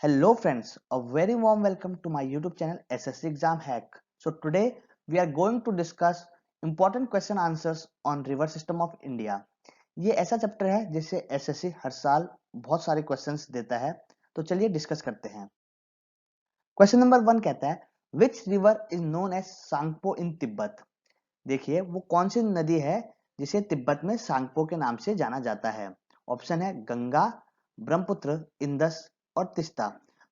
Hello friends, a very warm welcome to my YouTube channel SSC Exam Hack. So today we are going to discuss important question answers on river system of India. ये ऐसा chapter है जिससे SSC हर साल बहुत सारे questions देता है, तो चलिए डिस्कस करते हैं। क्वेश्चन नंबर 1 कहता है which river is known as Tsangpo in Tibet. देखिए वो कौन सी नदी है जिसे तिब्बत में सांगपो के नाम से जाना जाता है। ऑप्शन है गंगा, ब्रह्मपुत्र, इंदस और तिस्ता।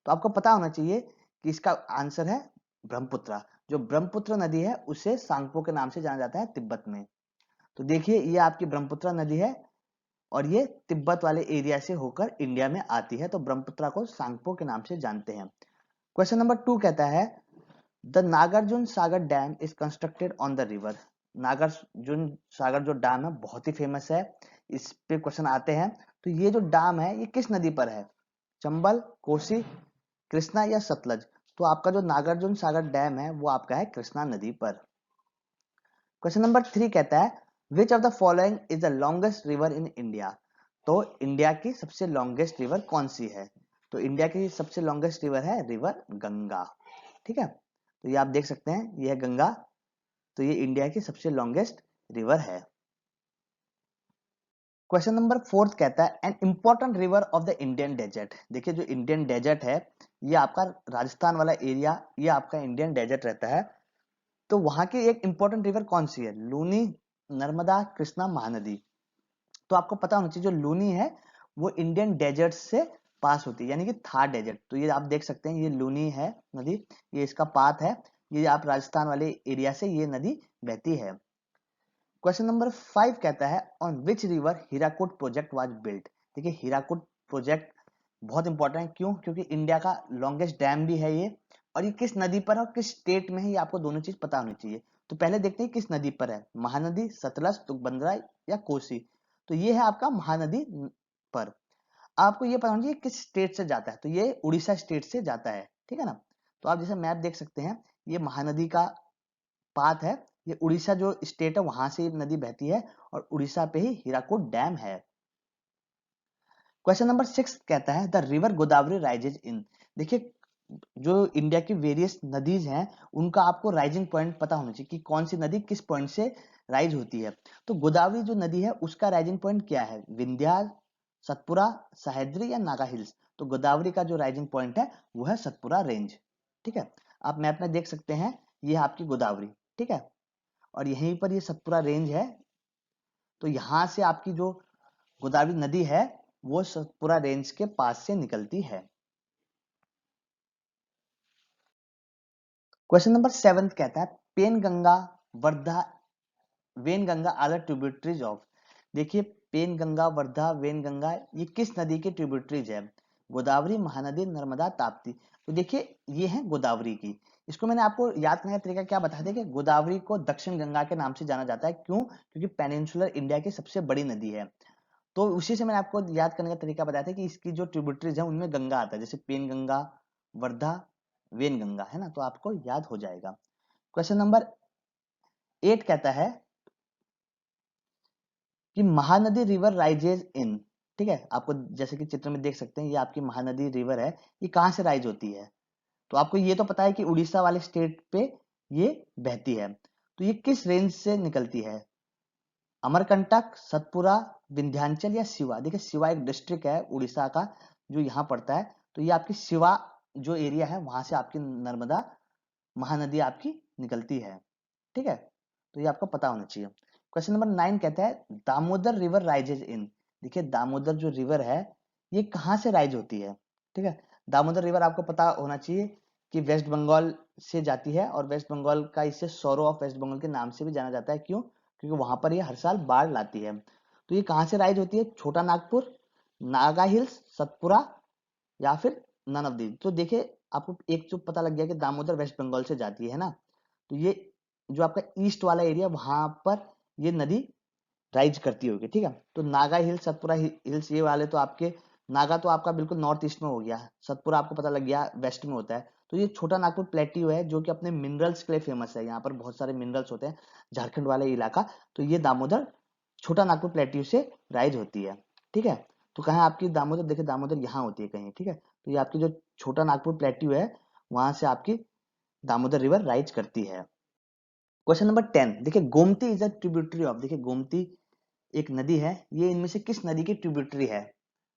तो आपको पता होना चाहिए कि इसका आंसर है ब्रह्मपुत्र। जो ब्रह्मपुत्र नदी है उसे सांगपो के नाम से जाना जाता है तिब्बत में। तो देखिए ये आपकी ब्रह्मपुत्र नदी है और ये तिब्बत वाले एरिया से होकर इंडिया में आती है, तो ब्रह्मपुत्र को सांगपो के नाम से जानते हैं। क्वेश्चन नंबर 2 कहता है the Nagarjuna Sagar dam is constructed on the river. Nagarjuna Sagar जो डैम है बहुत ही फेमस है, इस पे क्वेश्चन आते हैं। तो ये जो डैम है ये किस नदी पर है? चंबल, कोसी, कृष्णा या सतलज? तो आपका जो नागार्जुन सागर डैम है वो आपका है कृष्णा नदी पर। क्वेश्चन नंबर 3 कहता है which of the following is the longest river in India. तो इंडिया की सबसे लॉन्गेस्ट रिवर कौन सी है? तो इंडिया की सबसे लॉन्गेस्ट रिवर है रिवर गंगा। ठीक है, तो ये आप देख सकते हैं ये है गंगा, तो ये इंडिया की सबसे लॉन्गेस्ट रिवर है। क्वेश्चन नंबर 4 कहता है an important river of the Indian desert. देखिए जो इंडियन डेजर्ट है ये आपका राजस्थान वाला एरिया, ये आपका इंडियन डेजर्ट रहता है। तो वहां की एक इंपॉर्टेंट रिवर कौन सी है? लूनी, नर्मदा, कृष्णा, महानदी। तो आपको पता होना चाहिए जो लूनी है वो इंडियन डेजर्ट से पास होती है, यानी कि थार डेजर्ट। तो ये आप देख सकते हैं ये लूनी है नदी, ये इसका पाथ है, ये आप राजस्थान वाले एरिया से ये नदी बहती है। क्वेश्चन नंबर 5 कहता है on which river Hirakud project was built. देखिए हीराकुड प्रोजेक्ट बहुत इंपॉर्टेंट है, क्यों? क्योंकि इंडिया का लॉन्गेस्ट डैम भी है ये, और ये किस नदी पर है और किस स्टेट में है, ये आपको दोनों चीज पता होनी चाहिए। तो पहले देखते हैं किस नदी पर है, महानदी, सतलज, तुंगभद्रा या कोसी। तो ये है आपका महानदी पर। आपको ये पता होना चाहिए किस स्टेट से जाता है, तो ये उड़ीसा स्टेट से जाता है। ठीक है ना, तो आप जैसे मैप देख सकते हैं ये महानदी का पाथ है, ये उड़ीसा जो स्टेट है वहां से ये नदी बहती है और उड़ीसा पे ही हीराकुड डैम है। क्वेश्चन नंबर 6 कहता है the river Godavari rises in. देखिए जो इंडिया की वेरियस नदीज हैं उनका आपको राइजिंग पॉइंट पता होना चाहिए कि कौन सी नदी किस पॉइंट से राइज होती है। तो गोदावरी जो नदी है उसका राइजिंग पॉइंट क्या है? विंध्या, सतपुरा, सह्याद्री या नागा हिल्स? तो गोदावरी का जो राइजिंग पॉइंट है वो है सतपुरा रेंज। ठीक है, आप मैप में देख सकते हैं ये है आपकी गोदावरी। ठीक है, और यहीं पर ये सतपुरा रेंज है, तो यहां से आपकी जो गोदावरी नदी है वो सतपुरा रेंज के पास से निकलती है। क्वेश्चन नंबर 7 कहता है Penganga, Wardha, Wainganga are the tributaries of. देखिए पेन गंगा, वर्धा, वेन गंगा ये किस नदी के ट्रिब्यूटरीज है? गोदावरी, महानदी, नर्मदा, ताप्ती। तो देखिए ये है गोदावरी की। इसको मैंने आपको याद करने का तरीका क्या बताया था कि गोदावरी को दक्षिण गंगा के नाम से जाना जाता है, क्यों? क्योंकि पेनिनसुलर इंडिया की सबसे बड़ी नदी है। तो उसी से मैंने आपको याद करने का तरीका बताया था कि इसकी जो ट्रिब्यूटरीज है उनमें गंगा आता है, जैसे पेन गंगा, वर्धा, वेन गंगा, है ना, तो आपको याद हो जाएगा। क्वेश्चन नंबर 8 कहता है कि महानदी रिवर राइजेज इन। ठीक है, आपको जैसे कि चित्र में देख सकते हैं ये आपकी महानदी रिवर है, ये कहाँ से राइज होती है? तो आपको ये तो पता है कि उड़ीसा वाले स्टेट पे ये बहती है। तो ये किस रेंज से निकलती है? अमरकंटक, सतपुरा, विंध्याचल या सिवा? देखिए सिवा एक डिस्ट्रिक्ट है उड़ीसा का जो यहाँ पड़ता है, तो ये आपकी सिवा जो एरिया है वहां से आपकी नर्मदा महानदी आपकी निकलती है। ठीक है, तो ये आपको पता होना चाहिए। क्वेश्चन नंबर 9 कहता है दामोदर रिवर राइजेज इन। देखिए दामोदर जो रिवर है ये कहाँ से राइज होती है? ठीक है, दामोदर रिवर आपको पता होना चाहिए कि वेस्ट बंगाल से जाती है, और वेस्ट बंगाल का इसे सौरो ऑफ वेस्ट बंगाल के नाम से भी जाना जाता है, क्यों? क्योंकि वहां पर ये हर साल बाढ़ लाती है। तो ये कहाँ से राइज होती है? छोटा नागपुर, नागा हिल्स, सतपुरा या फिर नन ऑफ दीज। तो देखिए आपको एक जो पता लग गया कि दामोदर वेस्ट बंगाल से जाती है ना, तो ये जो आपका ईस्ट वाला एरिया वहां पर ये नदी राइज करती होगी। ठीक है, तो नागा हिल्स, सतपुरा हिल्स ये वाले तो आपके, नागा तो आपका बिल्कुल नॉर्थ ईस्ट में हो गया, सतपुरा आपको पता लग गया वेस्ट में होता है। तो ये छोटा नागपुर प्लेट्यू है जो कि अपने मिनरल्स के लिए फेमस है, यहाँ पर बहुत सारे मिनरल्स होते हैं, झारखंड वाला इलाका। तो ये दामोदर छोटा नागपुर प्लेट्यू से राइज होती है। ठीक है, तो कहाँ आपकी दामोदर? देखिए दामोदर यहाँ होती है कहीं। ठीक है, तो ये आपकी जो छोटा नागपुर प्लेट्यू है वहां से आपकी दामोदर रिवर राइज करती है। क्वेश्चन नंबर 10, देखिए Gomti is a tributary of, देखिए गोमती एक नदी है, ये इनमें से किस नदी की ट्रिब्यूटरी है?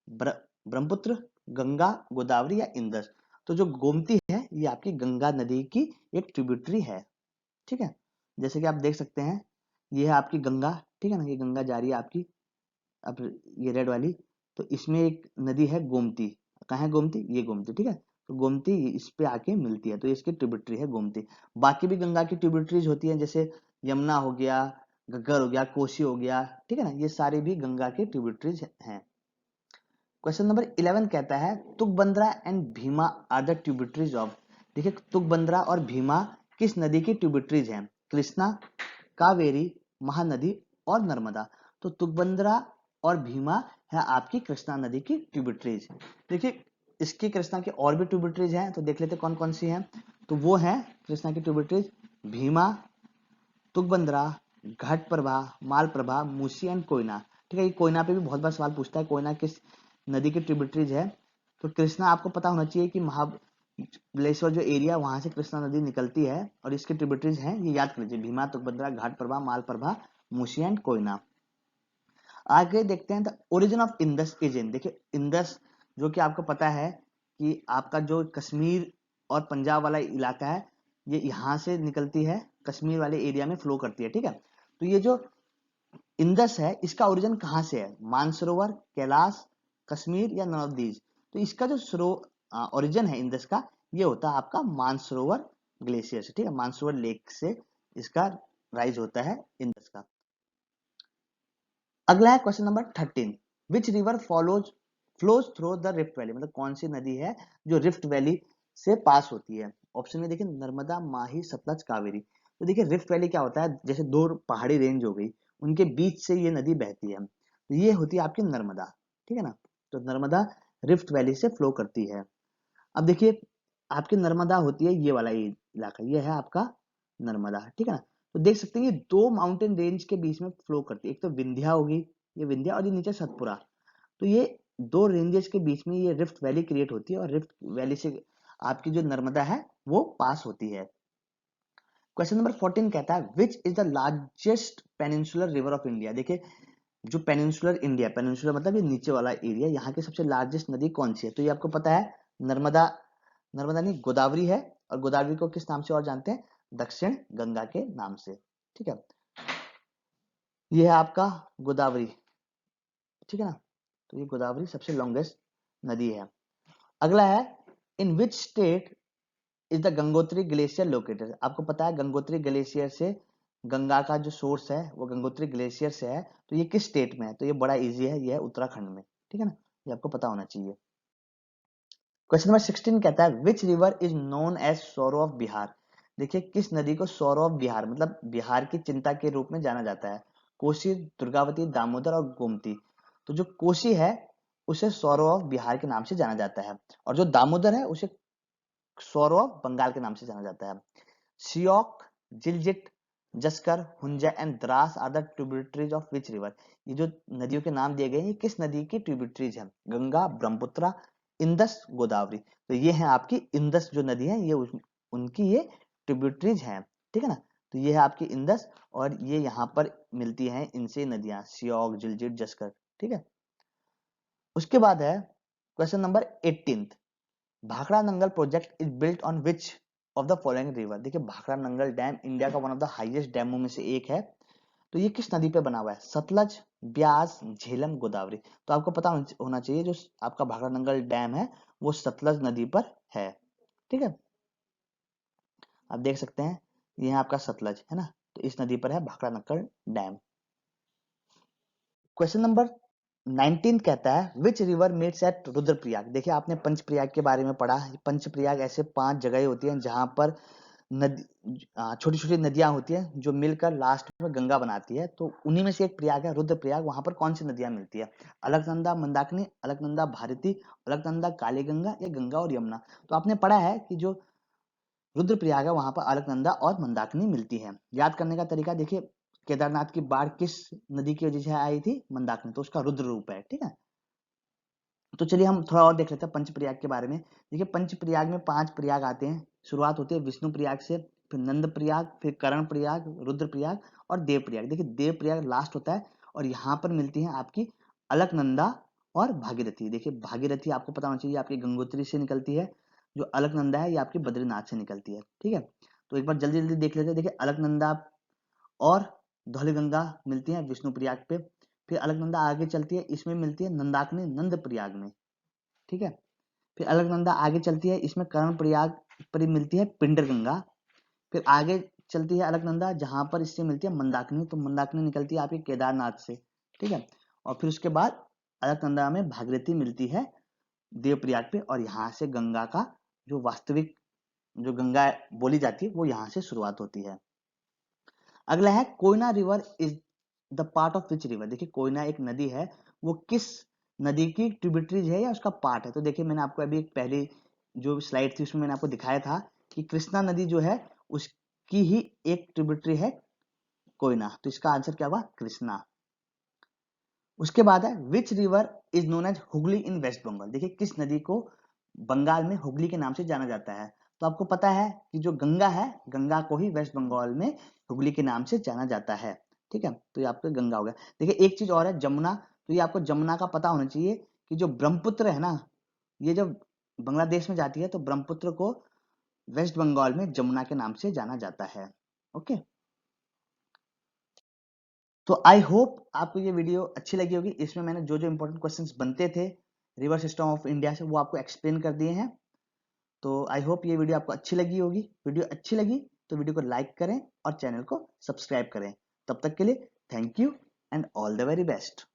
ब्रह्मपुत्र, गंगा, गोदावरी या इंदस? तो जो गोमती है ये आपकी गंगा नदी की एक ट्रिब्यूटरी है। ठीक है, जैसे कि आप देख सकते हैं ये है आपकी गंगा, ठीक है ना, ये गंगा जा रही है आपकी, अब ये रेड वाली, तो इसमें एक नदी है गोमती, कहाँ है गोमती? ये गोमती, ठीक है, तो गोमती इस पे आके मिलती है, तो इसकी ट्रिब्यूटरी है गोमती। बाकी भी गंगा की ट्रिब्यूटरीज होती हैं, जैसे यमुना हो गया, घग्गर हो गया, कोसी हो गया, ठीक है ना, ये सारे भी गंगा के ट्रिब्यूटरीज हैं। क्वेश्चन नंबर 11 कहता है Tungabhadra and Bhima are the tributaries of, देखिए तुंगभद्रा और भीमा किस नदी की ट्रिब्यूटरीज हैं? कृष्णा, कावेरी, महानदी और नर्मदा। तो तुंगभद्रा और भीमा है आपकी कृष्णा नदी की ट्रिब्यूटरीज। देखिए इसकी कृष्णा की और भी ट्रिब्यूटरीज हैं, तो देख लेते कौन कौन सी हैं। तो वो है कृष्णा की ट्रिब्यूटरीज भीमा, तुंगभद्रा, घटप्रभा, मालप्रभा, मूसी एंड कोयना। ठीक है, ये कोयना पे भी बहुत बार सवाल पूछता है, कोयना किस नदी की ट्रिब्यूटरीज है? तो कृष्णा आपको पता होना चाहिए कि महाबलेश्वर जो एरिया वहां से कृष्णा नदी निकलती है और इसकी ट्रिब्यूटरीज हैं, ये याद कर लीजिए, भीमा, तुंगभद्रा, घाटप्रभा, मालप्रभा, मूसी एंड कोयना। आगे देखते हैं the origin of Indus is in, देखिए इंडस जो कि आपको पता है कि आपका जो कश्मीर और पंजाब वाला इलाका है ये यहाँ से निकलती है, कश्मीर वाले एरिया में फ्लो करती है, ठीक है। तो ये जो इंडस है इसका ओरिजिन कहाँ से है? मानसरोवर, कैलाश, कश्मीर या नॉन ऑफ दीज? तो इसका जो ओरिजिन है इंडस का, ये होता है आपका मानसरोवर ग्लेशियर से, ठीक है, मानसरोवर लेक से इसका राइज होता है इंडस का। अगला है question number 13, which river flows through the rift valley, मतलब कौन सी नदी है जो रिफ्ट वैली से पास होती है? ऑप्शन में देखिए नर्मदा, माही, सतलज, कावेरी। तो देखिए रिफ्ट वैली क्या होता है, जैसे दो पहाड़ी रेंज हो गई, उनके बीच से ये नदी बहती है, तो ये होती है आपकी नर्मदा, ठीक है ना। तो नर्मदा रिफ्ट वैली से फ्लो करती है। अब देखिए आपकी नर्मदा होती है ये वाला इलाका, ये है आपका नर्मदा, ठीक है ना। तो देख सकते हैं ये दो माउंटेन रेंज के बीच में फ्लो करती है, एक तो विंध्या होगी, ये विंध्या, और ये नीचे सतपुरा। तो ये दो रेंजेस के बीच में ये रिफ्ट वैली क्रिएट होती है और रिफ्ट वैली से आपकी जो नर्मदा है वो पास होती है। क्वेश्चन नंबर 14 कहता है which is the largest peninsular river of India, देखिए जो पेनिनसुलर इंडिया, पेनिनसुलर मतलब ये नीचे वाला एरिया, यहाँ की सबसे लार्जेस्ट नदी कौन सी है? तो ये आपको पता है नर्मदा, नर्मदा नहीं गोदावरी है, और गोदावरी को किस नाम से और जानते हैं? दक्षिण गंगा के नाम से, ठीक है। ये है आपका गोदावरी, ठीक है ना, तो ये गोदावरी सबसे लॉन्गेस्ट नदी है। अगला है in which state is the Gangotri glacier located, आपको पता है गंगोत्री ग्लेशियर से गंगा का जो सोर्स है वो गंगोत्री ग्लेशियर से है, तो ये किस स्टेट में है? तो ये बड़ा इजी है, ये है उत्तराखंड में, ठीक है ना, ये आपको पता होना चाहिए। क्वेश्चन नंबर 16 कहता है which river is known as sorrow of Bihar, देखिए किस नदी को सोरो ऑफ बिहार मतलब बिहार की चिंता के रूप में जाना जाता है? कोसी, दुर्गावती, दामोदर और गोमती। तो जो कोसी है उसे सोरो ऑफ बिहार के नाम से जाना जाता है, और जो दामोदर है उसे सोरो ऑफ बंगाल के नाम से जाना जाता है। Shyok, Gilgit, Zaskar, Hunza and Dras are the tributaries of which river, ये जो नदियों के नाम दिए गए हैं ये किस नदी की ट्रिब्यूटरीज है? गंगा, ब्रह्मपुत्र, इंदस, गोदावरी। तो ये है आपकी इंदस जो नदी है, ये उनकी ये ट्रिब्यूटरीज हैं, ठीक है ना। तो ये है आपकी इंदस, और ये यहाँ पर मिलती हैं इनसे नदियां, सियोक, जिलजिट, जस्कर, ठीक है। उसके बाद है question number 18, Bhakra Nangal project is built on which of the following river, देखिए भाखड़ा नंगल डैम इंडिया का वन ऑफ द हाईएस्ट डैमों में से एक है, तो ये किस नदी पे बना हुआ है? सतलज, ब्यास, झेलम, गोदावरी। तो आपको पता होना चाहिए जो आपका भाखड़ा नंगल डैम है वो सतलज नदी पर है, ठीक है। आप देख सकते हैं ये है आपका सतलज, है ना, तो इस नदी पर है Bhakra Nangal dam. Question number 19 कहता है which river meets eight Rudraprayag, देखिए आपने पंचप्रयाग के बारे में पढ़ा, पंचप्रयाग ऐसे 5 जगह होती हैं जहां पर नदी, छोटी छोटी नदियां होती हैं जो मिलकर लास्ट में गंगा बनाती है, तो उन्हीं में से एक प्रयाग है रुद्रप्रयाग, वहां पर कौन सी नदियां मिलती है? अलकनंदा, मंदाकिनी, अलकनंदा, भारती, अलकनंदा, काली गंगा या गंगा और यमुना? तो आपने पढ़ा है कि जो रुद्रप्रयाग है वहां पर अलकनंदा और मंदाकिनी मिलती है। याद करने का तरीका देखिए, केदारनाथ की बाढ़ किस नदी की वजह से आई थी? मंदाकिनी, तो उसका रुद्र रूप है, ठीक है। तो चलिए हम थोड़ा और देख लेते हैं पंच प्रयाग के बारे में। देखिए पंच प्रयाग में 5 प्रयाग आते हैं। शुरुआत होती है विष्णु प्रयाग से, फिर नंद प्रयाग, फिर कर्ण प्रयाग, रुद्र प्रयाग और देव प्रयाग। देखिए देव प्रयाग लास्ट होता है और यहाँ पर मिलती है आपकी अलकनंदा और भागीरथी। देखिए भागीरथी आपको पता होना चाहिए आपकी गंगोत्री से निकलती है, जो अलकनंदा है ये आपकी बद्रीनाथ से निकलती है। ठीक है, तो एक बार जल्दी जल्दी देख लेते हैं। देखिए अलकनंदा और धौलीगंगा मिलती है विष्णु प्रयाग पे, फिर अलकनंदा आगे चलती है, इसमें मिलती है नंदाकिनी नंद प्रयाग में। ठीक है, फिर अलकनंदा आगे चलती है, इसमें कर्ण प्रयाग पर मिलती है पिंडर गंगा। फिर आगे चलती है अलकनंदा, जहां पर इससे मिलती है मंदाकिनी, तो मंदाकिनी निकलती है आपके केदारनाथ से। ठीक है, और फिर उसके बाद अलकनंदा में भागीरथी मिलती है देवप्रयाग पे, और यहाँ से गंगा का जो वास्तविक जो गंगा बोली जाती है वो यहाँ से शुरुआत होती है। अगला है Koyna river is the part of which river. देखिए कोयना एक नदी है, वो किस नदी की ट्रिब्यूटरीज है या उसका पार्ट है। तो देखिए मैंने आपको अभी एक पहली जो स्लाइड थी उसमें मैंने आपको दिखाया था कि कृष्णा नदी जो है उसकी ही एक ट्रिब्यूटरी है कोयना, तो इसका आंसर क्या हुआ, कृष्णा। उसके बाद है which river is known as Hooghly in West Bengal. देखिए किस नदी को बंगाल में हुगली के नाम से जाना जाता है। तो आपको पता है कि जो गंगा है, गंगा को ही वेस्ट बंगाल में हुगली के नाम से जाना जाता है। ठीक है, तो ये आपका गंगा हो गया। देखिए एक चीज और है जमुना, तो ये आपको जमुना का पता होना चाहिए कि जो ब्रह्मपुत्र है ना, ये जब बांग्लादेश में जाती है तो ब्रह्मपुत्र को वेस्ट बंगाल में जमुना के नाम से जाना जाता है। ओके, तो आई होप आपको ये वीडियो अच्छी लगी होगी। इसमें मैंने जो जो इंपॉर्टेंट क्वेश्चंस बनते थे रिवर सिस्टम ऑफ इंडिया से वो आपको एक्सप्लेन कर दिए हैं। तो आई होप ये वीडियो आपको अच्छी लगी होगी। वीडियो अच्छी लगी तो वीडियो को लाइक करें और चैनल को सब्सक्राइब करें। तब तक के लिए thank you and all the very best.